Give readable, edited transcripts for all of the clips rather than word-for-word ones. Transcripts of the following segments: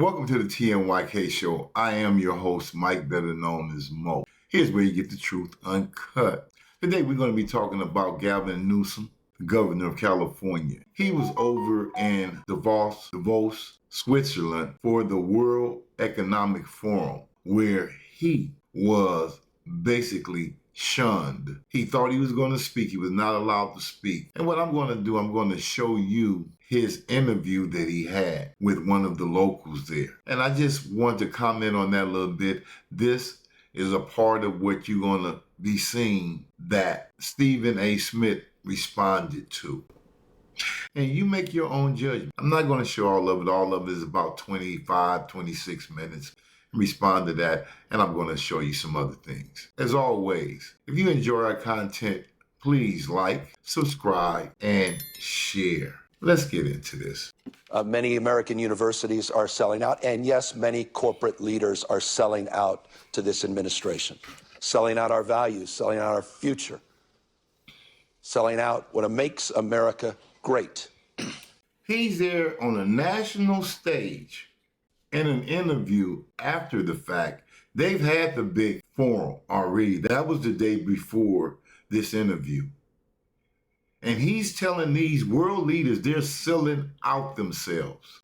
Welcome to the TMYK show. I am your host, Mike, better known as Mo. Here's where you get the truth uncut. Today we're going to be talking about Gavin Newsom, the governor of California. He was over in Davos, Switzerland for the World Economic Forum, where he was basically shunned. He thought he was going to speak. He was not allowed to speak. And what I'm going to do, I'm going to show you his interview that he had with one of the locals there. And I just want to comment on that a little bit. This is a part of what you're going to be seeing that Stephen A. Smith responded to. And you make your own judgment. I'm not going to show all of it. All of it is about 25, 26 minutes. Respond to that, and I'm going to show you some other things. As always, if you enjoy our content, please like, subscribe, and share. Let's get into this. Many American universities are selling out, and yes, many corporate leaders are selling out to this administration, selling out our values, selling out our future, selling out what makes America great. He's there on a national stage in an interview after the fact. They've had the big forum already. That was the day before this interview. And he's telling these world leaders they're selling out themselves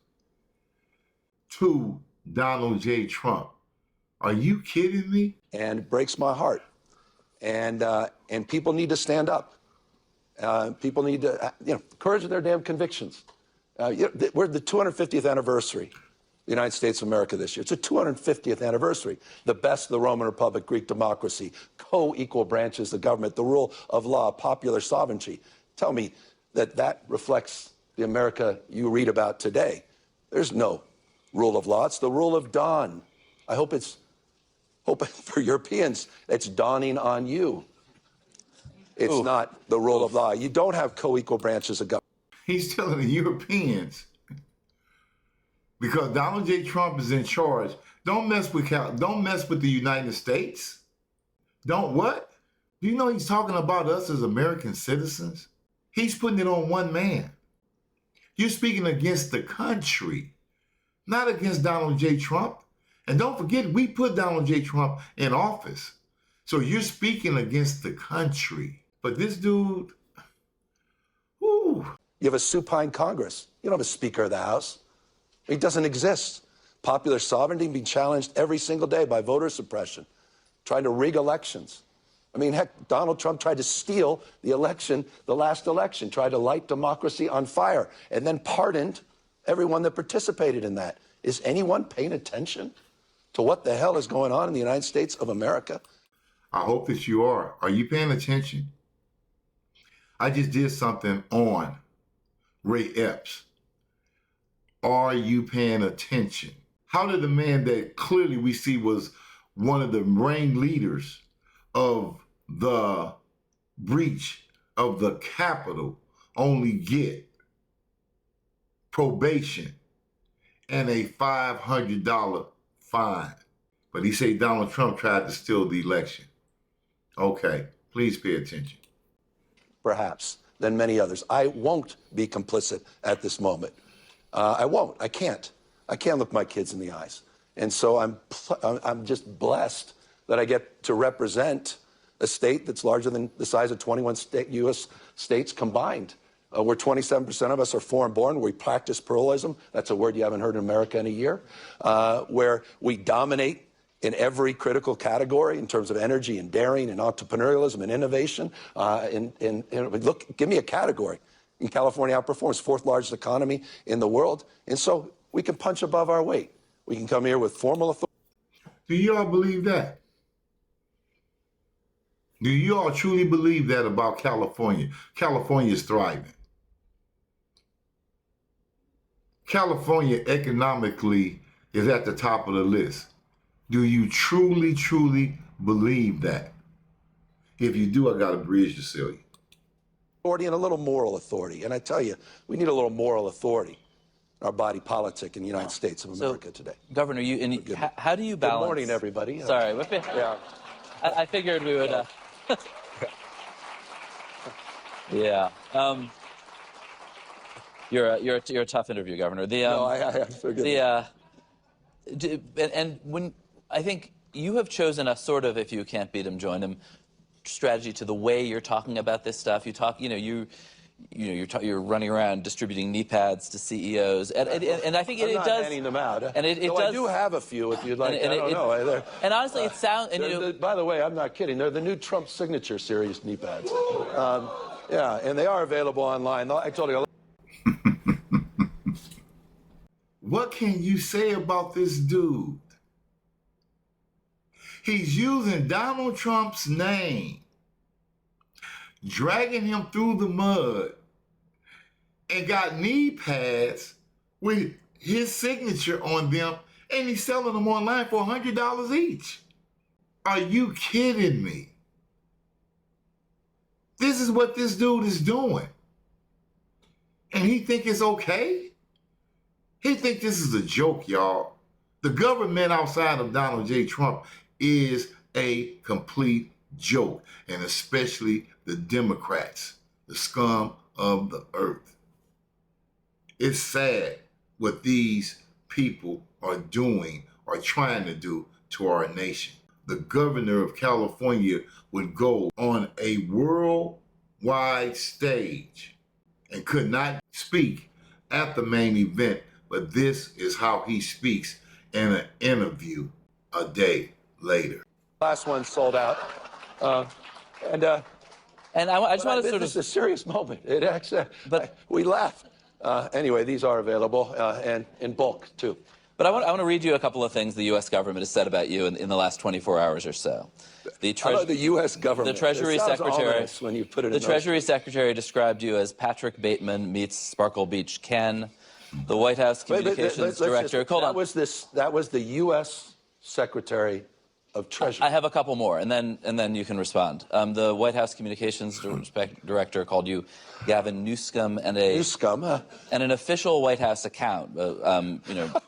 to Donald J. Trump. Are you kidding me? And it breaks my heart. And people need to stand up. People need to, courage of their damn convictions. We're the 250th anniversary of the United States of America this year. It's the 250th anniversary. The best of the Roman Republic, Greek democracy, co-equal branches of government, the rule of law, popular sovereignty. Tell me that reflects the America you read about today. There's no rule of law. It's the rule of dawn. I hope for Europeans, it's dawning on you. It's not the rule of law. You don't have co-equal branches of government. He's telling the Europeans, because Donald J. Trump is in charge, don't mess with the United States. Don't what? Do you know he's talking about us as American citizens? He's putting it on one man. You're speaking against the country, not against Donald J. Trump. And don't forget, we put Donald J. Trump in office. So you're speaking against the country. But this dude, You have a supine Congress. You don't have a Speaker of the House. It doesn't exist. Popular sovereignty being challenged every single day by voter suppression, trying to rig elections. I mean, heck, Donald Trump tried to steal the election, the last election, tried to light democracy on fire, and then pardoned everyone that participated in that. Is anyone paying attention to what the hell is going on in the United States of America? I hope that you are. Are you paying attention? I just did something on Ray Epps. Are you paying attention? How did the man that clearly we see was one of the main leaders of the breach of the Capitol only get probation and a $500 fine? But he said Donald Trump tried to steal the election. Okay, please pay attention. Perhaps, than many others. I won't be complicit at this moment. I won't. I can't. I can't look my kids in the eyes. And so I'm just blessed that I get to represent a state that's larger than the size of 21 U.S. states combined. Where 27% of us are foreign-born. We practice pluralism. That's a word you haven't heard in America in a year. Where we dominate in every critical category in terms of energy and daring and entrepreneurialism and innovation. Look, give me a category. In California outperforms, fourth largest economy in the world. And so we can punch above our weight. We can come here with formal authority. Do you all believe that? Do you all truly believe that about California? California is thriving. California economically is at the top of the list. Do you truly, truly believe that? If you do, I got a bridge to sell you. Authority and a little moral authority. And I tell you, we need a little moral authority in our body politic in the United States of America today. Governor, how do you balance? Good morning, everybody. Sorry. Yeah. I figured we would. Yeah. You're a tough interview, Governor. No, I figured. And when I think you have chosen a sort of, if you can't beat him, join him strategy to the way you're talking about this stuff. You talk, you're running around distributing knee pads to CEOs, and I think I'm it not does. handing them out. And it does. I do have a few if you'd like. And I don't know. And honestly, it sounds. By the way, I'm not kidding. They're the new Trump signature series knee pads. Yeah, and they are available online. I told you. What can you say about this dude? He's using Donald Trump's name, dragging him through the mud, and got knee pads with his signature on them, and he's selling them online for $100 each. Are you kidding me? This is what this dude is doing. And he think it's okay? He think this is a joke, y'all. The government outside of Donald J. Trump is a complete joke, and especially the Democrats, the scum of the earth. It's sad what these people are doing or trying to do to our nation. The governor of California would go on a worldwide stage and could not speak at the main event, but this is how he speaks in an interview a day later. Last one sold out, and I just want to sort of. This is a serious moment. It actually, but we laughed. Anyway, these are available and in bulk too. But I want to read you a couple of things the U.S. government has said about you in the last 24 hours or so. How about the U.S. government? The Treasury Secretary. When you put it the Treasury Secretary described you as Patrick Bateman meets Sparkle Beach Ken. The White House Communications Director. That was the U.S. Secretary of Treasury. I have a couple more, and then you can respond. The White House Communications Director called you Gavin Newsom, and an official White House account, a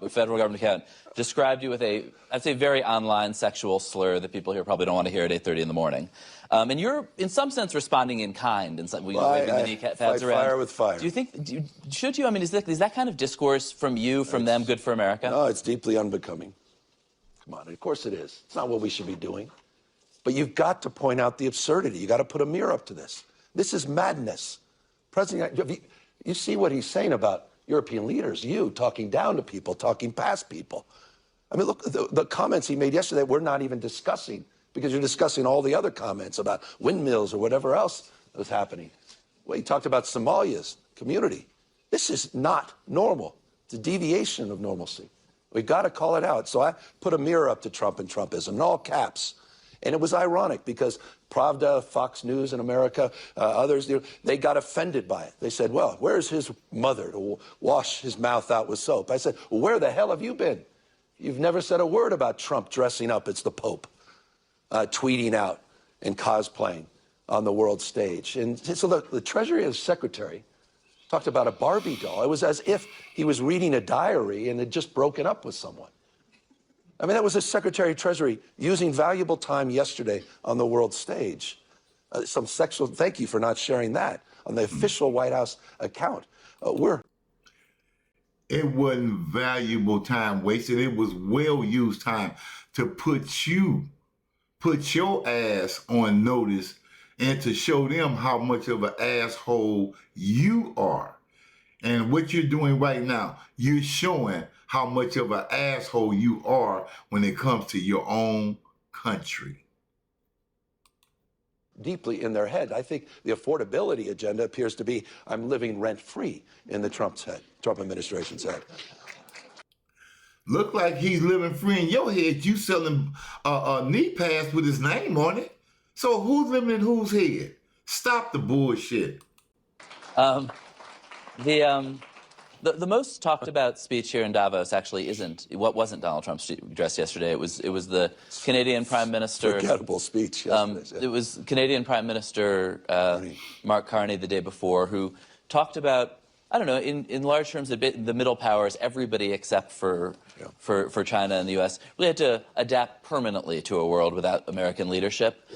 federal government account, described you with I'd say, very online sexual slur that people here probably don't want to hear at 8:30 in the morning. And you're, in some sense, responding in kind, and waving the knee pads around. Fire with fire. Do you think? Should you? I mean, is that kind of discourse from you, from them, good for America? No, it's deeply unbecoming. Come on, of course it is. It's not what we should be doing. But you've got to point out the absurdity. You've got to put a mirror up to this. This is madness. President, you see what he's saying about European leaders, you talking down to people, talking past people. I mean, look, the comments he made yesterday we're not even discussing because you're discussing all the other comments about windmills or whatever else was happening. Well, he talked about Somalia's community. This is not normal. It's a deviation of normalcy. We've got to call it out. So I put a mirror up to Trump and Trumpism in all caps. And it was ironic because Pravda, Fox News in America, others, they got offended by it. They said, well, where's his mother to wash his mouth out with soap? I said, well, where the hell have you been? You've never said a word about Trump dressing up as the Pope, tweeting out and cosplaying on the world stage. And so the Treasury Secretary talked about a Barbie doll. It was as if he was reading a diary and had just broken up with someone. I mean, that was the Secretary of Treasury using valuable time yesterday on the world stage. Some sexual, thank you for not sharing that on the official White House account. It wasn't valuable time wasted. It was well-used time to put your ass on notice and to show them how much of an asshole you are. And what you're doing right now, you're showing how much of an asshole you are when it comes to your own country. Deeply in their head. I think the affordability agenda appears to be, I'm living rent-free in the Trump administration's head. Look like he's living free in your head. You selling knee pads with his name on it. So who's living in whose head? Stop the bullshit. The most talked about speech here in Davos actually wasn't Donald Trump's address yesterday. It was the Canadian Prime Minister. Forgettable speech yesterday. It was Canadian Prime Minister Mark Carney the day before, who talked about, I don't know, in large terms, the middle powers, everybody except for China and the U.S. really had to adapt permanently to a world without American leadership.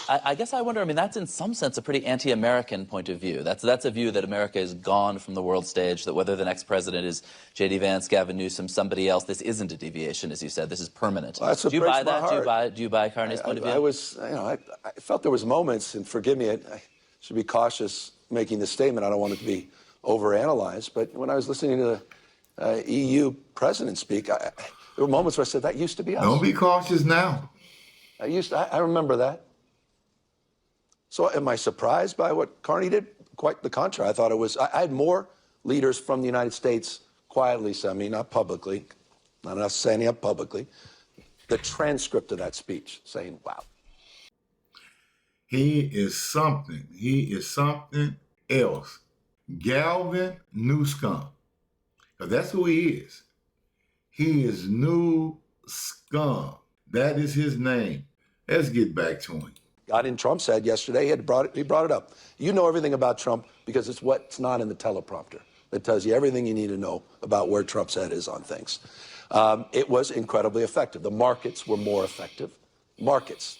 I guess I wonder, I mean, that's in some sense a pretty anti-American point of view. That's a view that America is gone from the world stage, that whether the next president is J.D. Vance, Gavin Newsom, somebody else, this isn't a deviation, as you said. This is permanent. Well, do you buy that? Do you buy Carney's point of view? I felt there was moments, and forgive me, I should be cautious making this statement. I don't want it to be overanalyzed, but when I was listening to the EU president speak, there were moments where I said, that used to be us. Don't be cautious now. I remember that. So am I surprised by what Carney did? Quite the contrary. I thought it was, I had more leaders from the United States quietly, not publicly, not enough standing up publicly, the transcript of that speech saying, wow. He is something. He is something else. Gavin Newsom. That's who he is. He is New Scum. That is his name. Let's get back to him. Trump said yesterday, he brought it up. You know everything about Trump because it's what's not in the teleprompter that tells you everything you need to know about where Trump's head is on things. It was incredibly effective. The markets were more effective. Markets.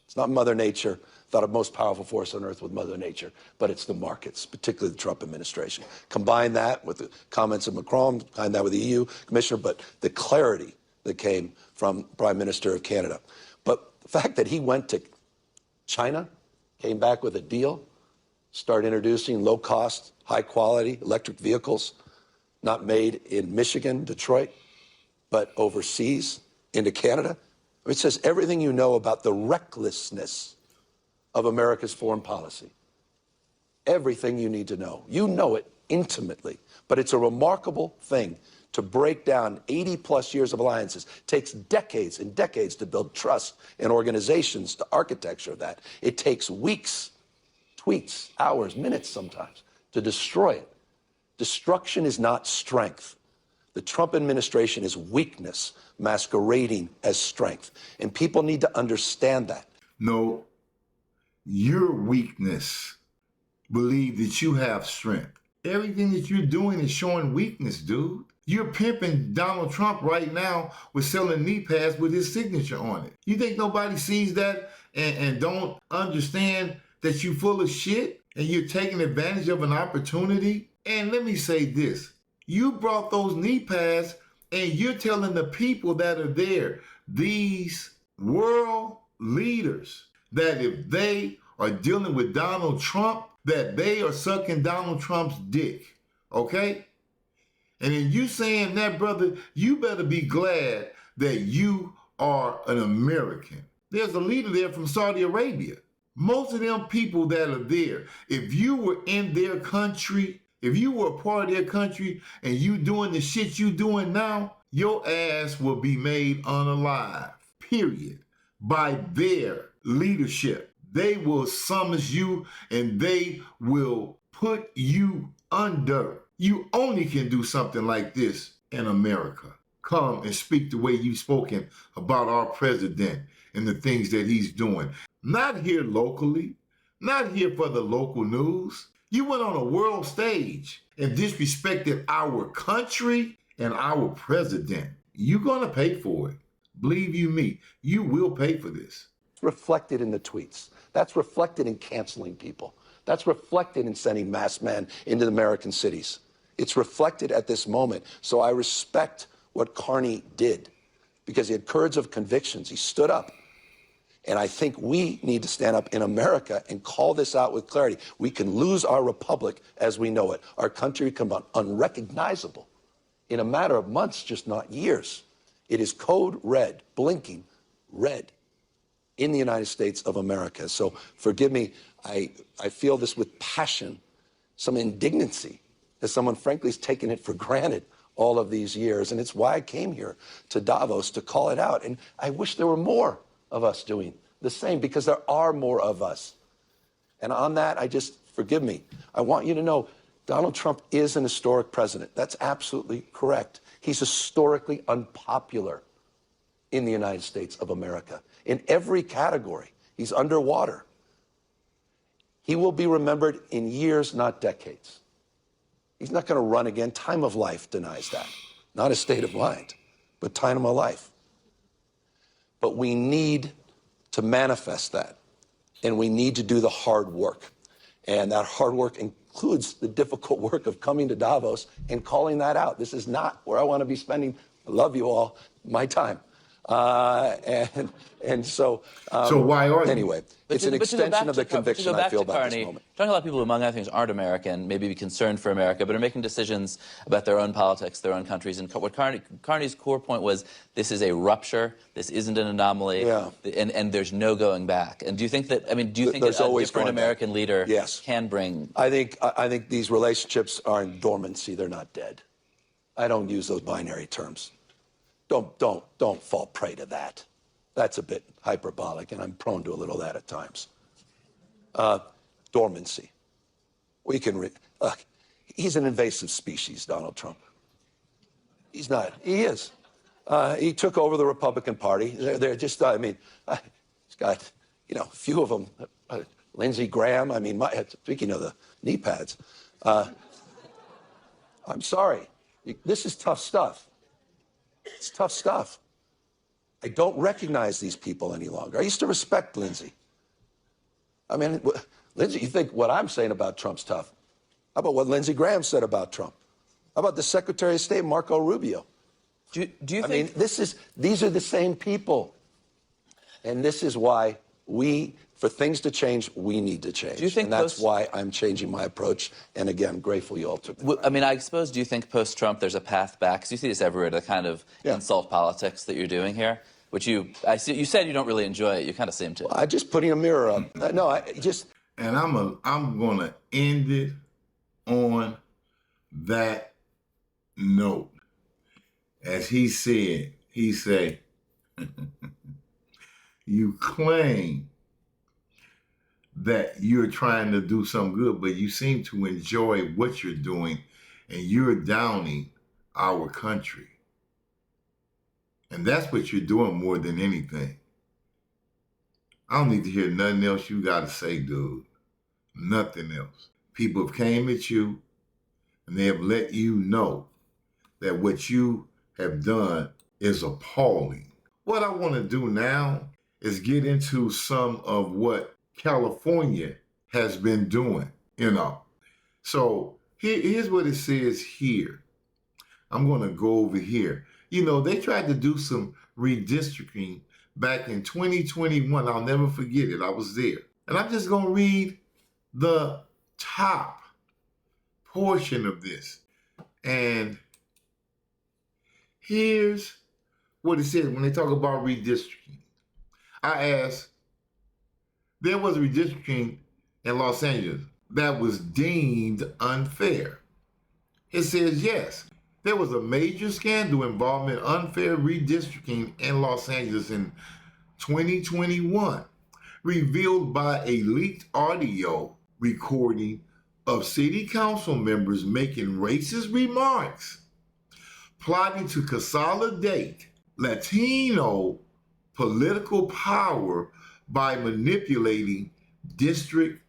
It's not Mother Nature. Thought of most powerful force on earth with Mother Nature, but it's the markets, particularly the Trump administration. Combine that with the comments of Macron, combine that with the EU commissioner, but the clarity that came from Prime Minister of Canada. But the fact that he went to China, came back with a deal, started introducing low-cost, high-quality electric vehicles, not made in Michigan, Detroit, but overseas into Canada. It says everything you know about the recklessness of America's foreign policy. Everything you need to know. You know it intimately, but it's a remarkable thing to break down 80-plus years of alliances. It takes decades and decades to build trust in organizations, the architecture of that. It takes weeks, tweets, hours, minutes sometimes to destroy it. Destruction is not strength. The Trump administration is weakness masquerading as strength. And people need to understand that. No, your weakness, believe that you have strength. Everything that you're doing is showing weakness, dude. You're pimping Donald Trump right now with selling knee pads with his signature on it. You think nobody sees that and don't understand that you're full of shit and you're taking advantage of an opportunity? And let me say this. You brought those knee pads and you're telling the people that are there, these world leaders, that if they are dealing with Donald Trump, that they are sucking Donald Trump's dick, okay? And then you saying that, brother, you better be glad that you are an American. There's a leader there from Saudi Arabia. Most of them people that are there, if you were in their country, if you were a part of their country and you doing the shit you doing now, your ass will be made unalive, period, by their leadership. They will summon you and they will put you under. You only can do something like this in America. Come and speak the way you've spoken about our president and the things that he's doing. Not here locally, not here for the local news. You went on a world stage and disrespected our country and our president. You're gonna pay for it. Believe you me, you will pay for this. It's reflected in the tweets. That's reflected in canceling people. That's reflected in sending masked men into the American cities. It's reflected at this moment. So I respect what Carney did because he had courage of convictions. He stood up. And I think we need to stand up in America and call this out with clarity. We can lose our republic as we know it. Our country can become unrecognizable in a matter of months, just not years. It is code red, blinking red in the United States of America. So forgive me, I feel this with passion, some indignancy, as someone frankly has taken it for granted all of these years. And it's why I came here to Davos to call it out. And I wish there were more of us doing the same because there are more of us. And on that, forgive me, I want you to know Donald Trump is an historic president. That's absolutely correct. He's historically unpopular in the United States of America. In every category, he's underwater. He will be remembered in years, not decades. He's not going to run again. Time of life denies that. Not his state of mind, but time of life. But we need to manifest that and we need to do the hard work. And that hard work includes the difficult work of coming to Davos and calling that out. This is not where I want to be spending, I love you all, my time. So why are you? Anyway, it's an extension of the conviction I feel about this moment. Talking about people who, among other things, aren't American, maybe be concerned for America, but are making decisions about their own politics, their own countries. And what Carney's core point was, this is a rupture, this isn't an anomaly, and there's no going back. And do you think that, I mean, do you think that a different American leader can bring... I think these relationships are in dormancy, they're not dead. I don't use those binary terms. Don't fall prey to that. That's a bit hyperbolic, and I'm prone to a little of that at times. Dormancy. We can look. He's an invasive species, Donald Trump. He's not. He is. He took over the Republican Party. They're just. I mean, he's got a few of them. Lindsey Graham. I mean, speaking of the knee pads. I'm sorry. This is tough stuff. It's tough stuff. I don't recognize these people any longer. I used to respect Lindsey. I mean, Lindsey, you think what I'm saying about Trump's tough? How about what Lindsey Graham said about Trump? How about the Secretary of State, Marco Rubio? Do you think... I mean, these are the same people. And this is why for things to change, we need to change. Do you think and that's why I'm changing my approach. And again, grateful you all took the time. I mean, I suppose, do you think post-Trump there's a path back? Because you see this everywhere, the kind of insult politics that you're doing here, which you said you don't really enjoy it. You kind of seem to. Well, I just putting a mirror up. No, I just... And I'm going to end it on that note. As he said, you claim that you're trying to do some good, but you seem to enjoy what you're doing, and you're downing our country. And that's what you're doing more than anything. I don't need to hear nothing else you got to say, dude. Nothing else. People have came at you, and they have let you know that what you have done is appalling. What I want to do now is get into some of what California has been doing, So here's what it says here. I'm going to go over here. They tried to do some redistricting back in 2021. I'll never forget it. I was there. And I'm just going to read the top portion of this. And here's what it says when they talk about redistricting. I asked, there was redistricting in Los Angeles that was deemed unfair. It says yes. There was a major scandal involving unfair redistricting in Los Angeles in 2021, revealed by a leaked audio recording of city council members making racist remarks, plotting to consolidate Latino political power by manipulating district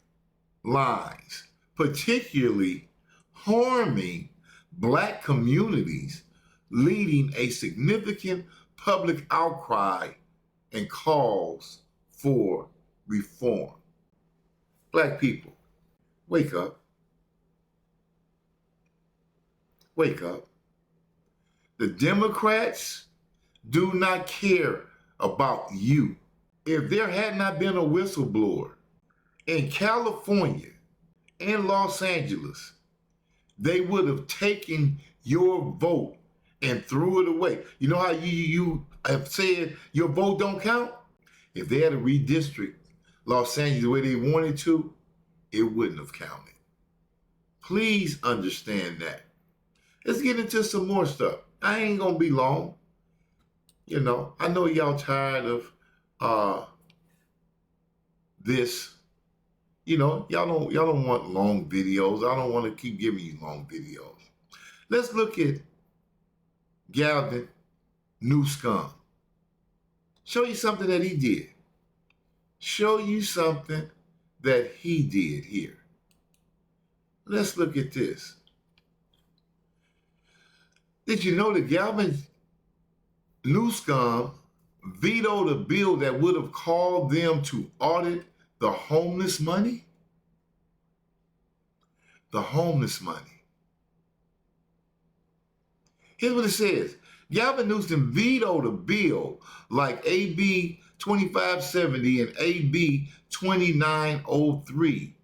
lines, particularly harming Black communities, leading a significant public outcry and calls for reform. Black people, wake up. Wake up. The Democrats do not care about you. If there had not been a whistleblower in California and Los Angeles, they would have taken your vote and threw it away. You know how you have said your vote don't count? If they had to redistrict Los Angeles the way they wanted to, it wouldn't have counted. Please understand that. Let's get into some more stuff. I ain't gonna be long. I know y'all tired of this. Y'all don't want long videos. I don't want to keep giving you long videos. Let's look at Gavin Newsom. Show you something that he did. Show you something that he did here. Let's look at this. Did you know that Gavin Newsom vetoed a bill that would have called them to audit The homeless money? The homeless money. Here's what it says. Gavin Newsom vetoed a bill like AB 2570 and AB 2903,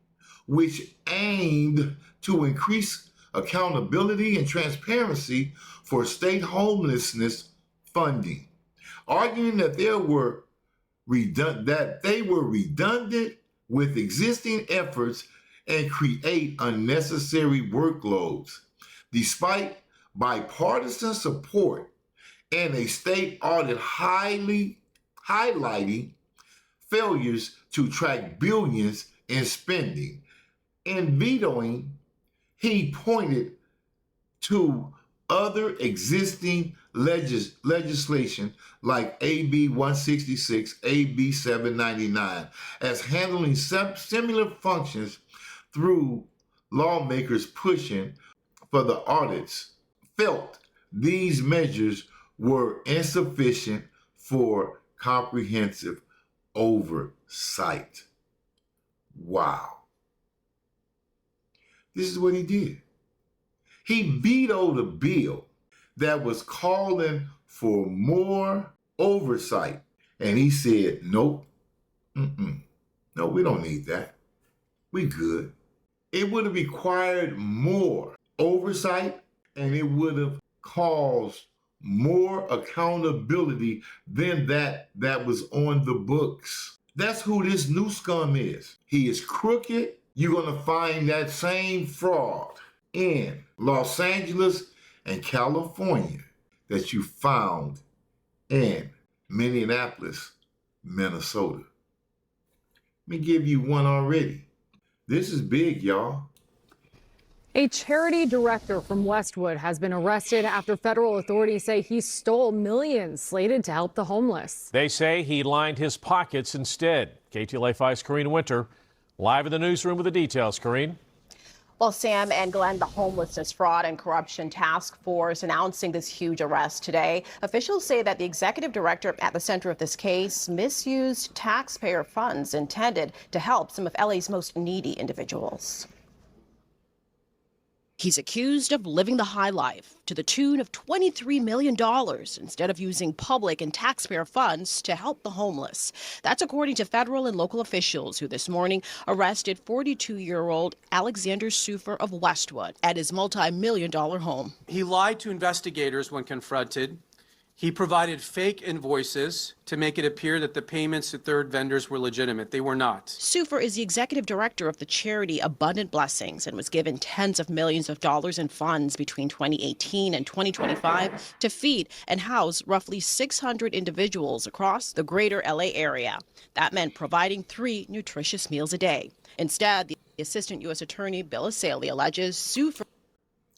which aimed to increase accountability and transparency for state homelessness funding, arguing that they were redundant with existing efforts and create unnecessary workloads. Despite bipartisan support and a state audit highlighting failures to track billions in spending, in vetoing, he pointed to other existing legislation like AB 166, AB 799 as handling similar functions through lawmakers pushing for the audits, felt these measures were insufficient for comprehensive oversight. Wow. This is what he did. He vetoed a bill that was calling for more oversight. And he said, nope, no, we don't need that. We good. It would have required more oversight, and it would have caused more accountability than that was on the books. That's who this Newsome is. He is crooked. You're going to find that same fraud in Los Angeles and California that you found in Minneapolis, Minnesota. Let me give you one already. This is big, y'all. A charity director from Westwood has been arrested after federal authorities say he stole millions slated to help the homeless. They say he lined his pockets instead. KTLA 5's Corrine Winter live in the newsroom with the details. Corrine. Well, Sam and Glenn, the Homelessness Fraud and Corruption Task Force announcing this huge arrest today. Officials say that the executive director at the center of this case misused taxpayer funds intended to help some of LA's most needy individuals. He's accused of living the high life to the tune of $23 million instead of using public and taxpayer funds to help the homeless. That's according to federal and local officials who this morning arrested 42-year-old Alexander Sufer of Westwood at his multi-million-dollar home. He lied to investigators when confronted. He provided fake invoices to make it appear that the payments to third vendors were legitimate. They were not. Sufer is the executive director of the charity Abundant Blessings and was given tens of millions of dollars in funds between 2018 and 2025 to feed and house roughly 600 individuals across the greater LA area. That meant providing 3 nutritious meals a day. Instead, the assistant U.S. attorney Bill Asaley alleges Sufer.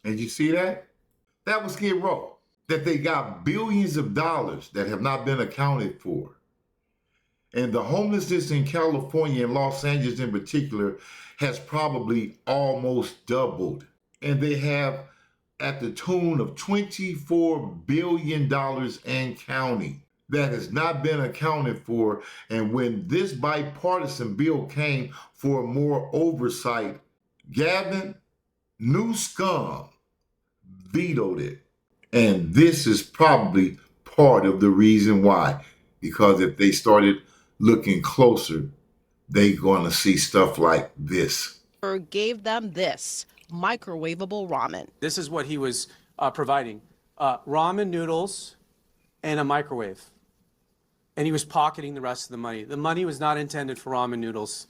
And you see that? That was Skid Row. That they got billions of dollars that have not been accounted for. And the homelessness in California and Los Angeles in particular has probably almost doubled. And they have at the tune of $24 billion and counting that has not been accounted for. And when this bipartisan bill came for more oversight, Gavin Newsom vetoed it. And this is probably part of the reason why. Because if they started looking closer, they're going to see stuff like this. Gave them this microwavable ramen. This is what he was providing. Ramen noodles and a microwave. And he was pocketing the rest of the money. The money was not intended for ramen noodles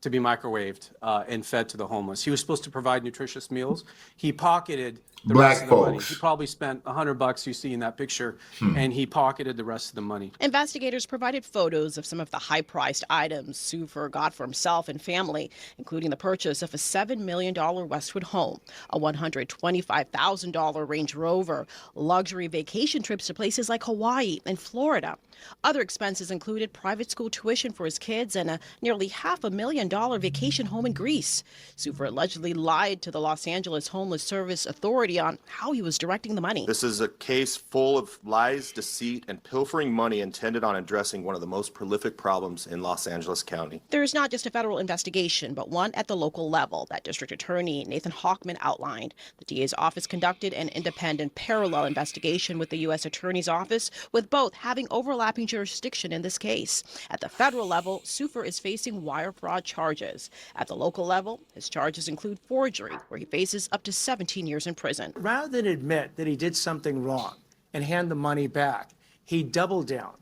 to be microwaved and fed to the homeless. He was supposed to provide nutritious meals. He pocketed the rest of the money. He probably spent $100 you see in that picture, and he pocketed the rest of the money. Investigators provided photos of some of the high-priced items Sufer got for himself and family, including the purchase of a $7 million Westwood home, a $125,000 Range Rover, luxury vacation trips to places like Hawaii and Florida. Other expenses included private school tuition for his kids and a nearly $500,000 vacation home in Greece. Sufer allegedly lied to the Los Angeles Homeless Service Authority authority on how he was directing the money. This is a case full of lies, deceit, and pilfering money intended on addressing one of the most prolific problems in Los Angeles County. There is not just a federal investigation, but one at the local level that District Attorney Nathan Hochman outlined. The DA's office conducted an independent parallel investigation with the U.S. Attorney's Office, with both having overlapping jurisdiction in this case. At the federal level, Sufer is facing wire fraud charges. At the local level, his charges include forgery, where he faces up to 17 years in prison. Rather than admit that he did something wrong and hand the money back, he doubled down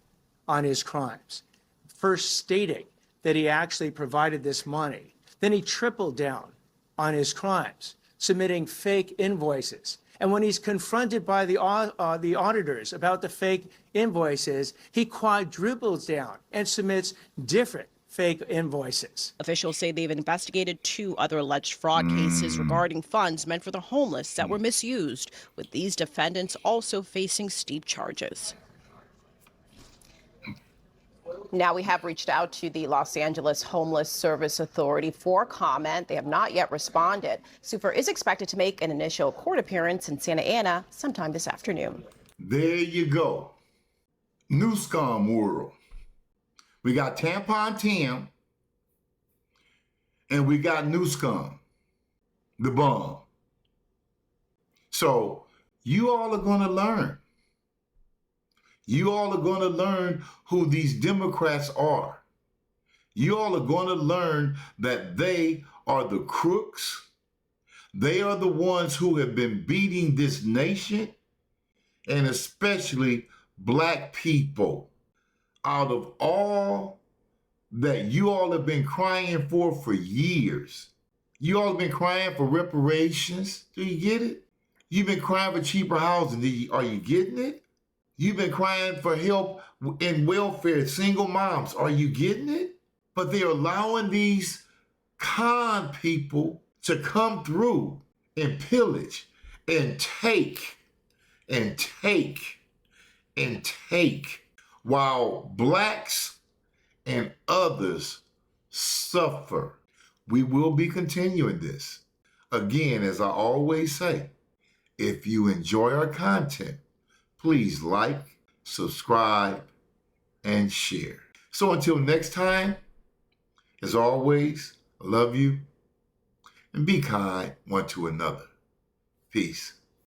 on his crimes, first stating that he actually provided this money. Then he tripled down on his crimes, submitting fake invoices. And when he's confronted by the auditors about the fake invoices, he quadruples down and submits different fake invoices. Officials say they've investigated 2 other alleged fraud cases regarding funds meant for the homeless that were misused, with these defendants also facing steep charges. Now we have reached out to the Los Angeles Homeless Service Authority for comment. They have not yet responded. Sufer is expected to make an initial court appearance in Santa Ana sometime this afternoon. There you go. Newsome world. We got Tampon Tim, and we got Newsome, the bum. So you all are going to learn. You all are going to learn who these Democrats are. You all are going to learn that they are the crooks. They are the ones who have been beating this nation, and especially black people, out of all that you all have been crying for years. You all have been crying for reparations. Do you get it? You've been crying for cheaper housing. Are you getting it? You've been crying for help in welfare, single moms. Are you getting it? But they're allowing these con people to come through and pillage and take and take and take, while blacks and others suffer. We will be continuing this. Again, as I always say, if you enjoy our content, please like, subscribe, and share. So until next time, as always, I love you, and be kind one to another. Peace.